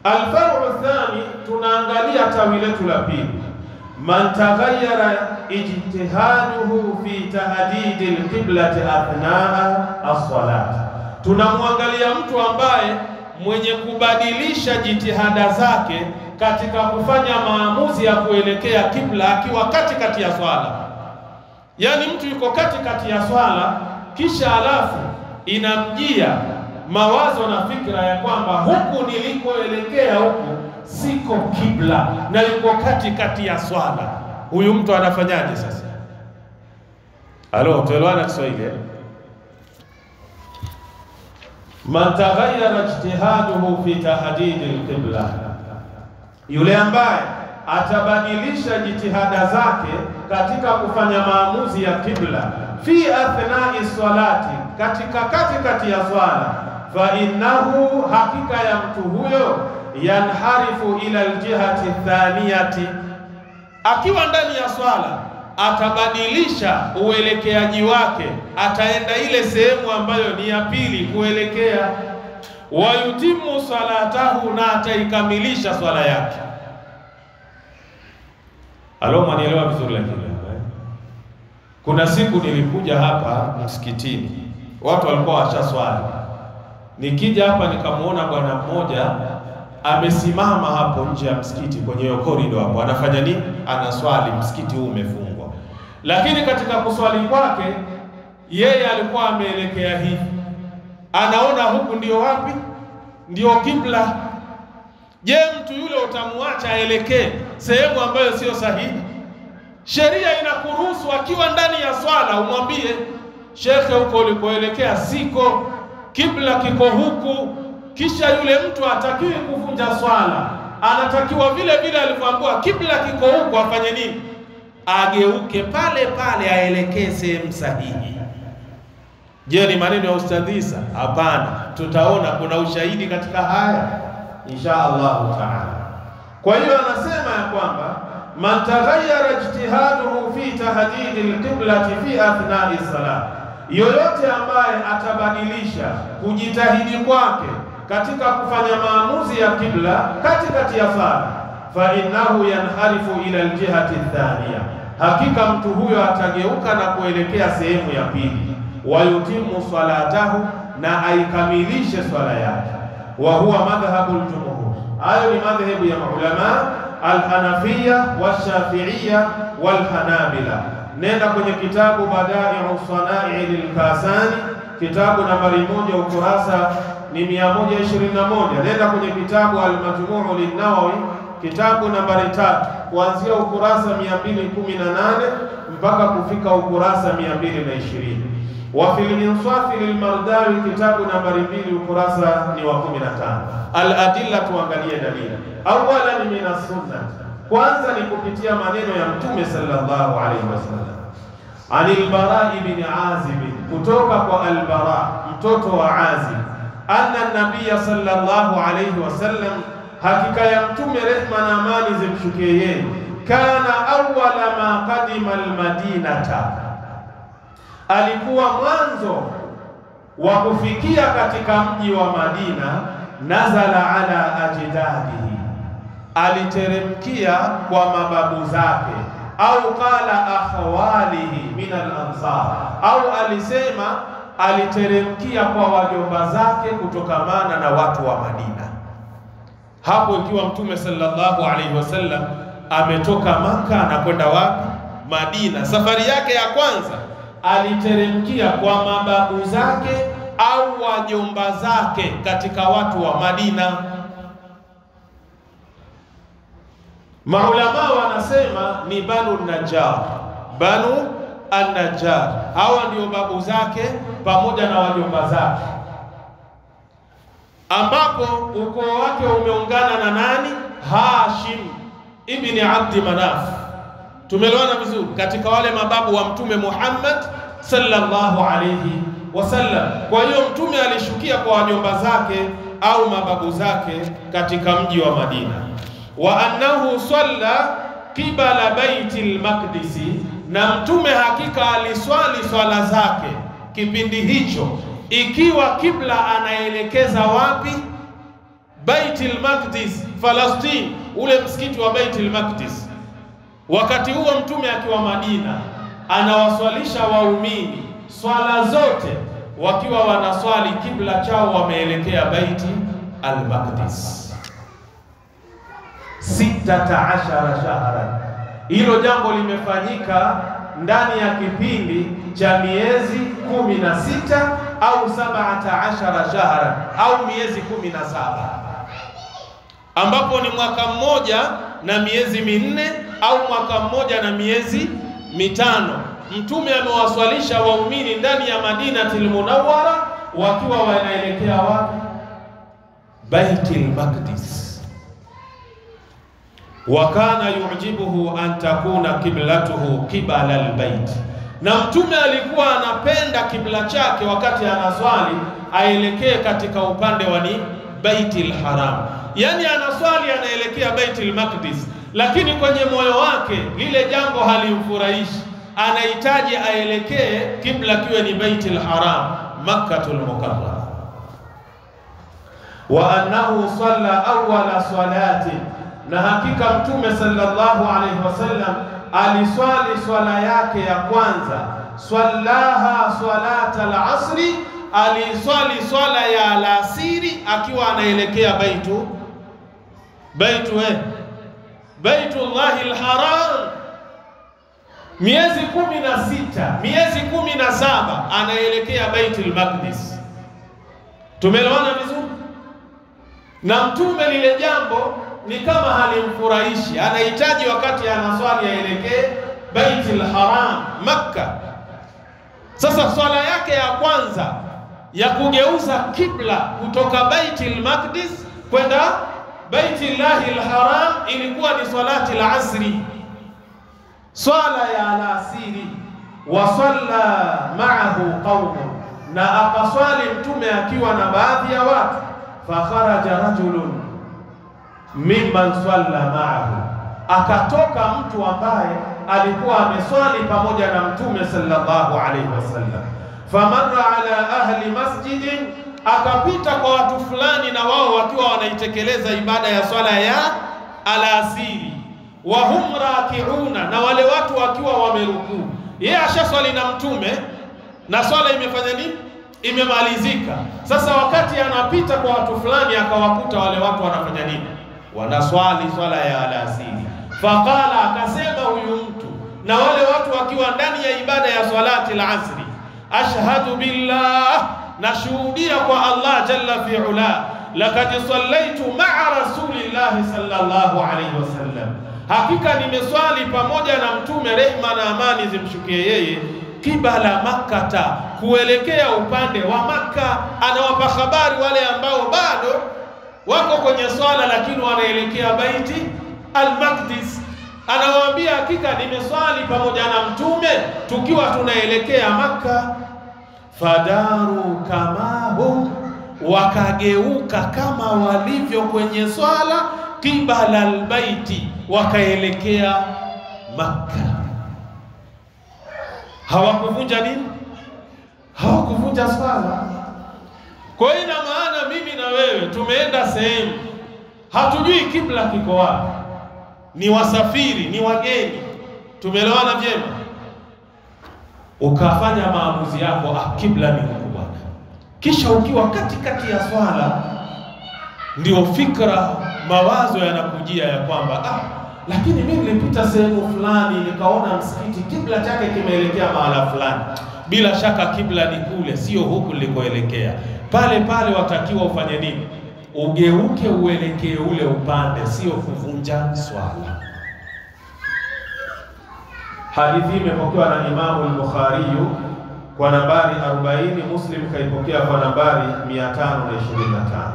Alfaru thani, tunaangalia tawi letu la pili, man taghayyara ijtihaduhu fi tahdidi alqiblati athnaa as-salat. Tunamwangalia mtu ambaye mwenye kubadilisha jitihada zake katika kufanya maamuzi ya kuelekea kibla akiwa katikati ya swala. Yani mtu yuko katikati ya swala, kisha alafu inamjia mawazo na fikra ya kwamba huku nilikoelekea huku siko kibla na yuko katikati ya swala. Huyu mtu anafanyaje sasa? Tuelewana Kiswahili? Man taghayyara ijtihaduhu fi tahdidi alqibla, yule ambaye atabadilisha jitihada zake katika kufanya maamuzi ya kibla, fi athnai salati, katikati ya swala, fa innahu, hakika ya mtu huyo, yanharifu ila aljihati thaniyati, akiwa ndani ya swala atabadilisha uelekeaji wake, ataenda ile sehemu ambayo ni ya pili kuelekea. Wayutimu salatahu, na ataikamilisha swala yake. Mwanielewa vizuri? Lakini kuna siku nilikuja hapa msikitini, watu walikuwa washaswali. Nikija hapa nikamuona bwana mmoja amesimama hapo nje ya msikiti kwenye hiyo corridor hapo. Anafanya nini? Anaswali, msikiti huu umefungwa. Lakini katika kuswali kwake yeye alikuwa ameelekea hivi, anaona huku ndio wapi? Ndio kibla. Je, mtu yule utamwacha aelekee sehemu ambayo sio sahihi? Sheria inakuruhusu akiwa ndani ya swala umwambie, shekhe, huko ulikoelekea siko, kibla kiko huku. Kisha yule mtu hatakiwi kuvunja swala, anatakiwa vile vile alivyoambiwa kibla kiko huku afanye nini? Ageuke pale pale aelekee sehemu sahihi. Je, ni maneno ya ustadhisa? Hapana, tutaona kuna ushahidi katika haya insha Allah taala. Kwa hiyo anasema ya kwamba man taghayyara ijtihaduhu fi tahdidi alqiblati fi athnai salat, yoyote ambaye atabadilisha kujitahidi kwake katika kufanya maamuzi ya kibla katikati ya sala, fa innahu yanharifu ila aljihati thaniya, hakika mtu huyo atageuka na kuelekea sehemu ya pili. Wayutimu salatahu, na aikamilishe swala yake. Wa huwa madhhabu aljumhur, hayo ni madhhabu ya maulama alhanafiya washafiiya walhanabila. Nenda kwenye kitabu Badai'u Sanai lilkasani, kitabu nambari 1 ukurasa ni 121. Nenda kwenye kitabu Al-Majmuu lin-Nawawi, kitabu nambari 3 kuanzia ukurasa 218 mpaka kufika ukurasa 220. Wa fil insafi lilmardawi, kitabu nambari 2 ukurasa ni wa 15. Al-adilla, tuangalie dalili. Awala ni minas sunnah, kwanza ni kupitia maneno ya Mtume sallallahu alaihi wasallam. Anil Bara ibn Azib, kutoka kwa Al-Bara mtoto wa Azib, anna nabiyya sallallahu alaihi wasallam, hakika ya Mtume, rehma na amani zimshukie yeye, kana awwala ma qadima almadinata, alikuwa mwanzo wa kufikia katika mji wa Madina, nazala ala ajdadihi, aliteremkia kwa mababu zake, au qala akhwalihi min al-ansar, au alisema aliteremkia kwa wajomba zake kutokamana na watu wa Madina. Hapo ikiwa Mtume sallallahu alaihi wasallam ametoka Maka na kwenda wapi? Madina. Safari yake ya kwanza aliteremkia kwa mababu zake au wajomba zake katika watu wa Madina. Maulama wanasema ni Banu Najjar, Banu An-Najjar, hawa ndio babu zake pamoja na wajomba zake, ambapo ukoo wake umeungana na nani? Hashim ibn Abd Manaf. Tumeelewana vizuri? Katika wale mababu wa Mtume Muhammad sallallahu alayhi wasallam. Kwa hiyo Mtume alishukia kwa wajomba zake au mababu zake katika mji wa Madina. Wa annahu salla qibala baitil maqdis, na Mtume hakika aliswali swala zake kipindi hicho ikiwa kibla anaelekeza wapi? Baitul Maqdis Palestina, ule msikiti wa Baitul Maqdis. Wakati huo mtume akiwa Madina anawaswalisha waumini swala zote wakiwa wanaswali kibla chao wameelekea Baitul Maqdis 16 shahra. Hilo jambo limefanyika ndani ya kipindi cha miezi 16 au 17 shahra au miezi 17, ambapo ni mwaka mmoja na miezi minne au mwaka mmoja na miezi mitano. Mtume amewaswalisha waumini ndani ya Madinatul Munawwara wakiwa wanaelekea wapi? Baitul Maqdis. Wa kana yujibuhu an takuna kiblatuhu qibala albayt, na mtume alikuwa anapenda kibla chake wakati anaswali aelekee katika upande wa ni Baitul Haram. Yani anaswali anaelekea Baitul Maqdis, lakini kwenye moyo wake lile jambo halimfurahishi, anahitaji aelekee kibla kiwe ni Baitul Haram, Makkatul Mukarrama. Wa annahu salla awwala salati, na hakika mtume sallallahu alayhi wasallam aliswali swala yake ya kwanza, swallaha salata al-asri, aliswali swala ya alasiri akiwa anaelekea Baitullahil Haram. Miezi 16, miezi 17 anaelekea Baitul Maqdis. Tumeelewana vizuri? Na mtume lile jambo ni kama halimfurahishi, anahitaji wakati anaswali aelekee Baitul Haram, Makka. Sasa swala yake ya kwanza ya kugeuza kibla kutoka Baitul Maqdis kwenda Baitullahil Haram ilikuwa ni salati al-asri, swala ya alasiri. Wa salla ma'ahu qaumun, na akaswali mtume akiwa na baadhi ya watu. Fa kharaja rajulun mimman salla ma'ahu, akatoka mtu ambaye alikuwa ameswali pamoja na mtume sallallahu alayhi wasallam. Famarra ala ahli masjidin, akapita kwa watu fulani na wao wakiwa wanaitekeleza ibada ya swala ya alasiri. Wa hum raki'una, na wale watu wakiwa wamerukuu. Yeye ashaswali na mtume na swala imefanya nini? Imemalizika. Sasa wakati anapita kwa watu fulani akawakuta wale watu wanafanya nini? Wanaswali swala ya alasiri. Faqala, akasema huyu mtu na wale watu wakiwa ndani ya ibada ya salati al-asri, ashhadu billah, nashuhudia kwa Allah jalla fi ula, laqad sallaitu ma'a rasulillahi sallallahu alayhi wasallam, hakika nimeswali pamoja na mtume, rehma na amani zimshukie yeye, kibala Makkata, kuelekea upande wa Makka. Anawapa habari wale ambao bado wako kwenye swala lakini wanaelekea Baiti al-Maqdis. Anawaambia hakika nimeswali pamoja na mtume tukiwa tunaelekea Makka. Fadaru kama hum, wakageuka kama walivyo kwenye swala, kibala al-baiti, wakaelekea Makka. Hawakuvunja nini? Hawakuvunja swala. Kwa hiyo ina maana mimi na wewe tumeenda sehemu hatujui kibla kiko wapi, ni wasafiri, ni wageni. Tumeelewana vyema? Ukafanya maamuzi yako, kibla ni huko bwana. Kisha ukiwa katikati ya swala ndio fikra, mawazo yanakujia ya kwamba lakini mimi nilipita sehemu fulani nikaona msikiti kibla chake kimeelekea mahala fulani. Bila shaka kibla ni kule, sio huku nilikoelekea. Pale pale watakiwa ufanye nini? Ugeuke uelekee ule upande, sio kuvunja swala. Hadithi imepokewa na Imamu al-Bukhari kwa nambari 40, Muslim kaipokea kwa nambari 525.